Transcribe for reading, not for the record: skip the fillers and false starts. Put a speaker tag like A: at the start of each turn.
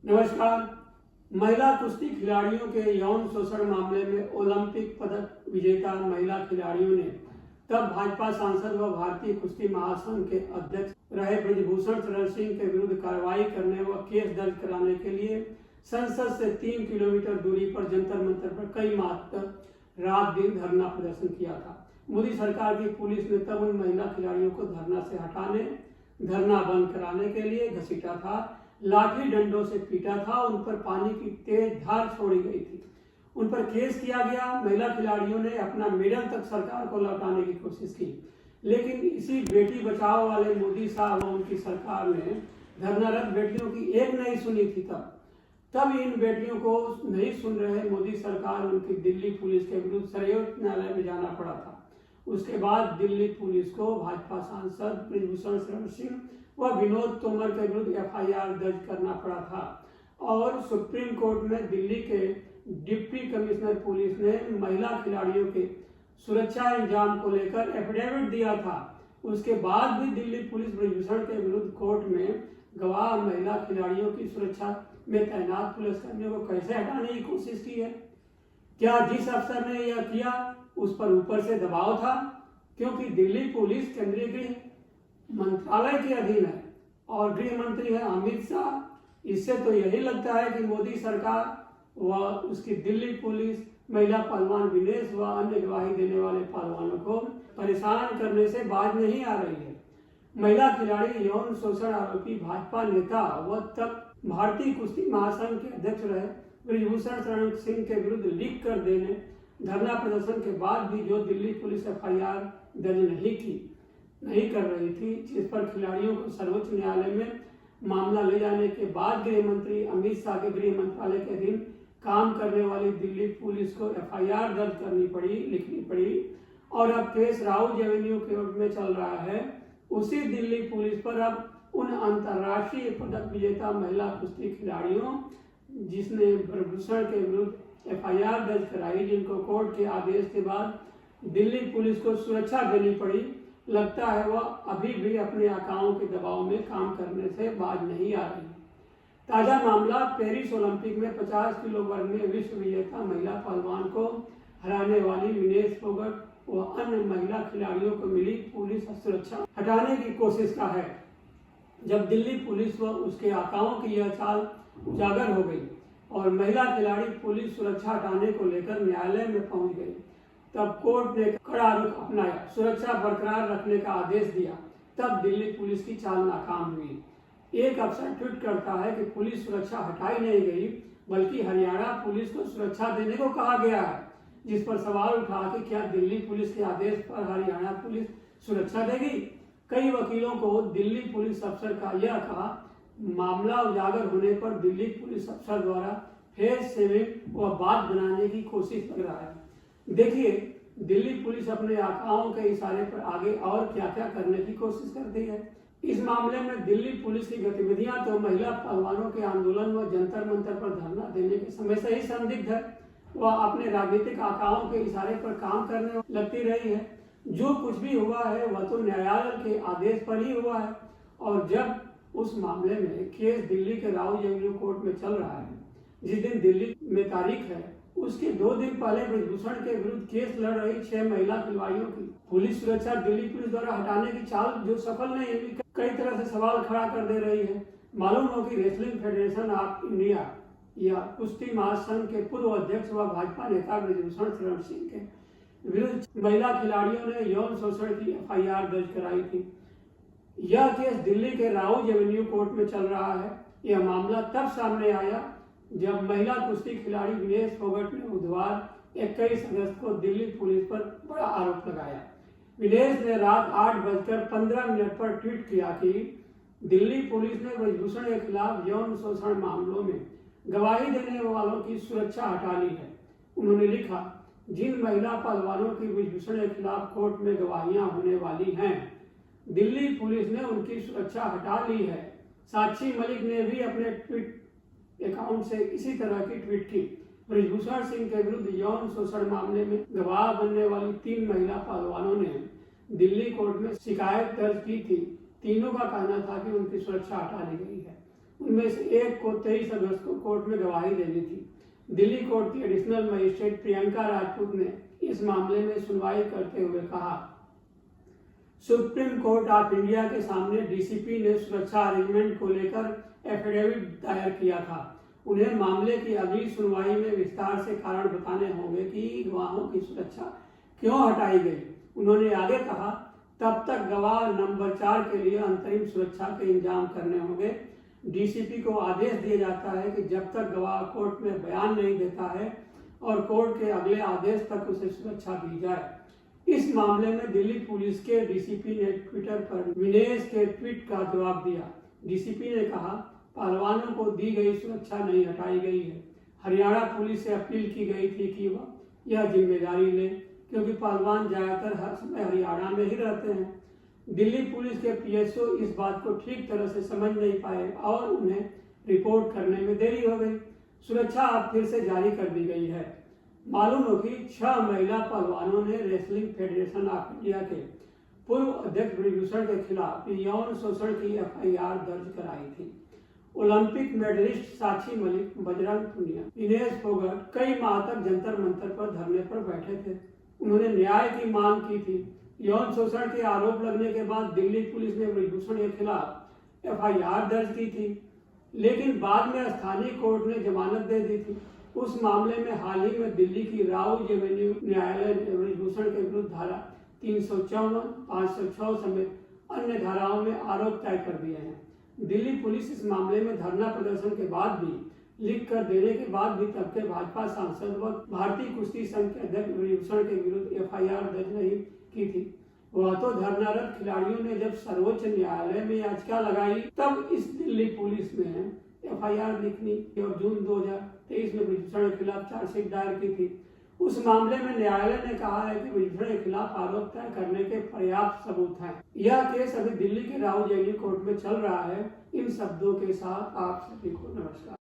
A: नमस्कार। महिला कुश्ती खिलाड़ियों के यौन शोषण मामले में ओलंपिक पदक विजेता महिला खिलाड़ियों ने तब भाजपा सांसद व भारतीय कुश्ती महासंघ के अध्यक्ष रहे ब्रजभूषण शरण सिंह के विरुद्ध कार्रवाई करने व केस दर्ज कराने के लिए संसद से 3 किलोमीटर दूरी पर जंतर मंतर पर कई माह तक रात दिन धरना प्रदर्शन किया था। मोदी सरकार की पुलिस ने तब उन महिला खिलाड़ियों को धरना से हटाने, धरना बंद कराने के लिए घसीटा था, लाठी डंडों से पीटा था, उन पर पानी की तेज धार छोड़ी गई थी, उन पर केस किया गया। महिला खिलाड़ियों ने अपना मेडल तक सरकार को लौटाने की कोशिश की, लेकिन इसी बेटी बचाओ वाले मोदी साहब और उनकी सरकार ने धरनारत बेटियों की एक नहीं सुनी थी। तब इन बेटियों को नहीं सुन रहे मोदी सरकार उनकी दिल्ली पुलिस के विरुद्ध सर्वोच्च न्यायालय में जाना पड़ा था। उसके बाद दिल्ली पुलिस को भाजपा सांसद ब्रजभूषण शरण सिंह व विनोद तोमर के विरुद्ध एफआईआर दर्ज करना पड़ा था और सुप्रीम कोर्ट में दिल्ली के डिप्टी कमिश्नर पुलिस ने महिला खिलाड़ियों के सुरक्षा इंतजाम को लेकर एफिडेविट दिया था। उसके बाद भी दिल्ली पुलिस ब्रजभूषण के विरुद्ध कोर्ट में गवाह महिला खिलाड़ियों की सुरक्षा में तैनात पुलिसकर्मियों को कैसे हटाने की कोशिश की है। क्या जिस अफसर ने यह किया उस पर ऊपर से दबाव था? क्योंकि दिल्ली पुलिस केंद्रीय गृह मंत्रालय के अधीन है और गृह मंत्री है अमित शाह। इससे तो यही लगता है कि मोदी सरकार व उसकी दिल्ली पुलिस महिला पहलवान विनेश व अन्य गवाही देने वाले पहलवानों को परेशान करने से बाज नहीं आ रही है। महिला खिलाड़ी यौन शोषण आरोपी भाजपा नेता व तब भारतीय कुश्ती महासंघ के अध्यक्ष रहे ब्रजभूषण शरण सिंह के विरुद्ध लिख कर देने धरना प्रदर्शन के बाद भी जो दिल्ली पुलिस एफआईआर दर्ज नहीं कर रही थी, जिस पर खिलाड़ियों को सर्वोच्च न्यायालय में मामला ले जाने के बाद गृह मंत्री अमित शाह के गृह मंत्रालय के अधीन काम करने वाली दिल्ली पुलिस को एफआईआर दर्ज लिखनी पड़ी और अब केस राउज एवेन्यू कोर्ट में चल रहा है। उसी दिल्ली पुलिस पर अब उन अंतर्राष्ट्रीय पदक विजेता महिला कुश्ती खिलाड़ियों जिसने ब्रजभूषण के विरुद्ध एफआईआर दर्ज कराई, जिनको कोर्ट के आदेश के बाद दिल्ली पुलिस को सुरक्षा देनी पड़ी, लगता है वह अभी भी अपने आकाओं के दबाव में काम करने से बाज नहीं आ रही। ताजा मामला पेरिस ओलंपिक में 50 किलो वर्ग में विश्व विजेता महिला पहलवान को हराने वाली विनेश फोगट व अन्य महिला खिलाड़ियों को मिली पुलिस सुरक्षा हटाने की कोशिश का है। जब दिल्ली पुलिस व उसके आकाओं की यह चाल उजागर हो गई और महिला खिलाड़ी पुलिस सुरक्षा हटाने को लेकर न्यायालय में पहुंच गई, तब कोर्ट ने कड़ा रुख अपनाया, सुरक्षा बरकरार रखने का आदेश दिया। तब दिल्ली पुलिस की चाल नाकाम हुई। एक अफसर ट्वीट करता है कि पुलिस सुरक्षा हटाई नहीं गई बल्कि हरियाणा पुलिस को सुरक्षा देने को कहा गया है, जिस पर सवाल उठा कि क्या दिल्ली पुलिस के आदेश पर हरियाणा पुलिस सुरक्षा देगी। कई वकीलों को दिल्ली पुलिस अफसर का यह कहा मामला उजागर होने पर दिल्ली पुलिस अफसर द्वारा फेस सेविंग व बात बनाने की कोशिश लग रहा है। देखिए दिल्ली पुलिस अपने आकाओं के इशारे पर आगे और क्या क्या करने की कोशिश करती है। इस मामले में दिल्ली पुलिस की गतिविधियां तो महिला पहलवानों के आंदोलन व जंतर मंतर पर धरना देने के समय से ही संदिग्ध है। वह अपने राजनीतिक आकाओं के इशारे पर काम करने लगती रही है। जो कुछ भी हुआ है वह तो न्यायालय के आदेश पर ही हुआ है और जब उस मामले में केस दिल्ली के राउज एवेन्यू कोर्ट में चल रहा है, जिस दिन दिल्ली में तारीख है, उसके 2 दिन पहले ब्रजभूषण के विरुद्ध केस लड़ रही 6 महिला खिलाड़ियों की पुलिस सुरक्षा दिल्ली पुलिस द्वारा हटाने की चाल जो सफल नहीं हुई, कई तरह से सवाल खड़ा कर दे रही है। मालूम हो कि रेसलिंग फेडरेशन ऑफ इंडिया या कुश्ती महासंघ के पूर्व अध्यक्ष व भाजपा नेता ब्रजभूषण शरण सिंह के विरुद्ध महिला खिलाड़ियों ने यौन शोषण की एफआईआर दर्ज कराई थी। यह केस दिल्ली के राउज एवेन्यू कोर्ट में चल रहा है। यह मामला तब सामने आया जब महिला कुश्ती खिलाड़ी विनेश फोगट ने बुधवार 21 अगस्त को दिल्ली पुलिस पर बड़ा आरोप लगाया। विनेश ने रात 8:15 पर ट्वीट किया कि दिल्ली पुलिस ने ब्रजभूषण के खिलाफ यौन शोषण मामलों में गवाही देने वालों की सुरक्षा हटा ली है। उन्होंने लिखा, जिन महिला पहलवानों की ब्रजभूषण के खिलाफ कोर्ट में गवाहियां होने वाली हैं, दिल्ली पुलिस ने उनकी सुरक्षा हटा ली है। साक्षी मलिक ने भी अपने ट्वीट अकाउंट से इसी तरह की ट्वीट की। ब्रजभूषण सिंह के विरुद्ध यौन शोषण मामले में गवाह बनने वाली 3 महिला पहलवानों ने दिल्ली कोर्ट में शिकायत दर्ज की थी। तीनों का कहना था कि उनकी सुरक्षा हटा ली गई है। उनमें से एक को 23 अगस्त को कोर्ट में गवाही देनी थी। दिल्ली कोर्ट की एडिशनल मजिस्ट्रेट प्रियंका राजपूत ने इस मामले में सुनवाई करते हुए कहा, सुप्रीम कोर्ट ऑफ इंडिया के सामने डीसीपी ने सुरक्षा अरेंजमेंट को लेकर एफिडेविट दायर किया था। उन्हें मामले की अगली सुनवाई में विस्तार से कारण बताने होंगे कि गवाहों की सुरक्षा क्यों हटाई गई। उन्होंने आगे कहा, तब तक गवाह नंबर 4 के लिए अंतरिम सुरक्षा के इंतजाम करने होंगे। डीसीपी को आदेश दिया जाता है कि जब तक गवाह कोर्ट में बयान नहीं देता है और कोर्ट के अगले आदेश तक उसे सुरक्षा दी जाए। इस मामले में दिल्ली पुलिस के डीसीपी ने ट्विटर पर विनेश के ट्वीट का जवाब दिया। डीसीपी ने कहा, पहलवानों को दी गई सुरक्षा नहीं हटाई गई है। हरियाणा पुलिस से अपील की गई थी कि वह यह जिम्मेदारी ले, क्योंकि पहलवान ज्यादातर हर समय हरियाणा में ही रहते हैं। दिल्ली पुलिस के पीएसओ इस बात को ठीक तरह से समझ नहीं पाए और उन्हें रिपोर्ट करने में देरी हो गई। सुरक्षा अब फिर से जारी कर दी गई है। मालूम हो कि 6 महिला पहलवानों ने रेसलिंग फेडरेशन ऑफ इंडिया के पूर्व अध्यक्ष ब्रिजभूषण के खिलाफ यौन शोषण की एफआईआर दर्ज कराई थी। ओलंपिक मेडलिस्ट साक्षी मलिक, बजरंग पुनिया, दिनेश फोगाट कई माह तक जंतर मंतर पर धरने पर बैठे थे। उन्होंने न्याय की मांग की थी। यौन शोषण के आरोप लगने के बाद दिल्ली पुलिस ने ब्रिजभूषण के खिलाफ एफआईआर दर्ज की थी, लेकिन बाद में स्थानीय कोर्ट ने जमानत दे दी थी। उस मामले में हाल ही में दिल्ली की राउज एवेन्यू न्यायालय ने ब्रिजभूषण के विरुद्ध धारा 354, 506 समेत अन्य धाराओं में आरोप तय कर दिए हैं। दिल्ली पुलिस इस मामले में धरना प्रदर्शन के बाद भी, लिख कर देने के बाद भी तब के भाजपा सांसद व भारतीय कुश्ती संघ के अध्यक्ष ब्रिजभूषण के विरुद्ध एफआईआर दर्ज नहीं की थी। वह तो धरनारत खिलाड़ियों ने जब सर्वोच्च न्यायालय में याचिका लगाई तब इस दिल्ली पुलिस ने एफआईआर लिखनी और जून 2023 में ब्रिजभूषण के खिलाफ चार्जशीट दायर की थी। उस मामले में न्यायालय ने कहा है कि ब्रिजभूषण के खिलाफ आरोप तय करने के पर्याप्त सबूत हैं। यह केस अभी दिल्ली के राउज एवेन्यू कोर्ट में चल रहा है। इन शब्दों के साथ आप सभी को नमस्कार।